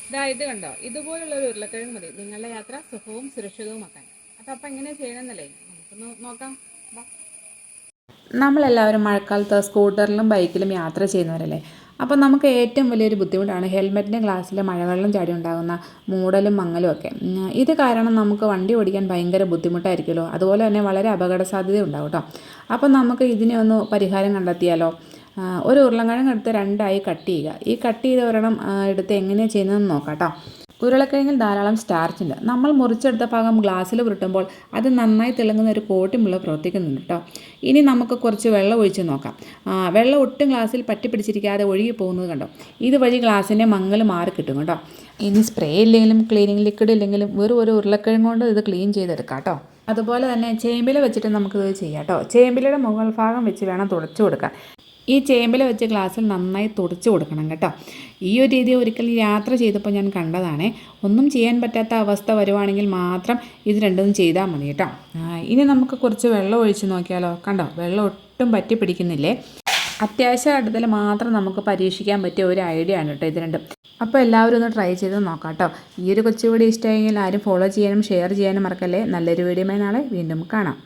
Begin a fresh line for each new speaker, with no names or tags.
ഇത് കണ്ടോ, ഇതുപോലുള്ള ഒരു ഉരുളക്കിഴങ്ങ് മതി നിങ്ങളുടെ യാത്ര സുഖവും സുരക്ഷിതവുമാക്കാൻ. അപ്പം എങ്ങനെയാ ചെയ്യണമെന്നല്ലേ നമുക്കൊന്ന് നോക്കാം.
നമ്മളെല്ലാവരും മഴക്കാലത്ത് സ്കൂട്ടറിലും ബൈക്കിലും യാത്ര ചെയ്യുന്നവരല്ലേ. അപ്പോൾ നമുക്ക് ഏറ്റവും വലിയൊരു ബുദ്ധിമുട്ടാണ് ഹെൽമെറ്റിൻ്റെ ഗ്ലാസ്സിൽ മഴവെള്ളം ചാടി ഉണ്ടാകുന്ന മൂടലും മങ്ങലും ഒക്കെ. ഇത് കാരണം നമുക്ക് വണ്ടി ഓടിക്കാൻ ഭയങ്കര ബുദ്ധിമുട്ടായിരിക്കുമല്ലോ. അതുപോലെ തന്നെ വളരെ അപകട സാധ്യത ഉണ്ടാവും കേട്ടോ. അപ്പം നമുക്ക് ഇതിനെ ഒന്ന് പരിഹാരം കണ്ടെത്തിയാലോ. ഒരു ഉരുളക്കിഴങ്ങ് എടുത്ത് രണ്ടായി കട്ട് ചെയ്യുക. ഈ കട്ട് ചെയ്ത ഒരെണ്ണം എടുത്ത് എങ്ങനെയാണ് ചെയ്യുന്നതെന്ന് നോക്കാം കേട്ടോ. ഉരുളക്കിഴങ്ങിൽ ധാരാളം സ്റ്റാർച്ച് ഉണ്ട്. നമ്മൾ മുറിച്ചെടുത്ത ഭാഗം ഗ്ലാസ്സിൽ പുരട്ടുമ്പോൾ അത് നന്നായി തിളങ്ങുന്ന ഒരു കോട്ടിമുള്ള പ്രവർത്തിക്കുന്നുണ്ട് കേട്ടോ. ഇനി നമുക്ക് കുറച്ച് വെള്ളം ഒഴിച്ച് നോക്കാം. വെള്ളം ഒട്ടും ഗ്ലാസ്സിൽ പറ്റിപ്പിടിച്ചിരിക്കാതെ ഒഴുകി പോകുന്നത് കണ്ടോ. ഇതുവഴി ഗ്ലാസ്സിൻ്റെ മങ്ങൽ മാറി കിട്ടും കേട്ടോ. ഇനി സ്പ്രേ ഇല്ലെങ്കിലും ക്ലീനിങ് ലിക്വിഡ് ഇല്ലെങ്കിലും വെറും ഒരു ഉരുളക്കിഴങ്ങ് കൊണ്ട് ഇത് ക്ലീൻ ചെയ്തെടുക്കാം കേട്ടോ. അതുപോലെ തന്നെ ചേമ്പില വെച്ചിട്ട് നമുക്കിത് ചെയ്യാം കേട്ടോ. ചേമ്പിലയുടെ മുകൾ ഭാഗം വെച്ച് വേണം തുടച്ചു കൊടുക്കാൻ. ഈ ചേമ്പില വെച്ച് ഗ്ലാസ്സിൽ നന്നായി തുടച്ചു കൊടുക്കണം കേട്ടോ. ഈ ഒരു രീതി ഒരിക്കൽ യാത്ര ചെയ്തപ്പോൾ ഞാൻ കണ്ടതാണ്. ഒന്നും ചെയ്യാൻ പറ്റാത്ത അവസ്ഥ വരുവാണെങ്കിൽ മാത്രം ഇത് രണ്ടും ചെയ്താൽ മതി കേട്ടോ. ഇനി നമുക്ക് കുറച്ച് വെള്ളം ഒഴിച്ച് നോക്കിയാലോ. കണ്ടോ, വെള്ളം ഒട്ടും പറ്റി പിടിക്കുന്നില്ലേ. അത്യാവശ്യ ഘട്ടത്തിൽ മാത്രം നമുക്ക് പരീക്ഷിക്കാൻ പറ്റിയ ഒരു ഐഡിയ ആണ് കേട്ടോ ഇത് രണ്ടും. അപ്പോൾ എല്ലാവരും ഒന്ന് ട്രൈ ചെയ്ത് നോക്കാം കേട്ടോ. ഈ ഒരു കൊച്ചു വീഡിയോ ഇഷ്ടമായെങ്കിൽ ആരും ഫോളോ ചെയ്യാനും ഷെയർ ചെയ്യാനും മറക്കല്ലേ. നല്ലൊരു വീഡിയോയുമായി നാളെ വീണ്ടും കാണാം.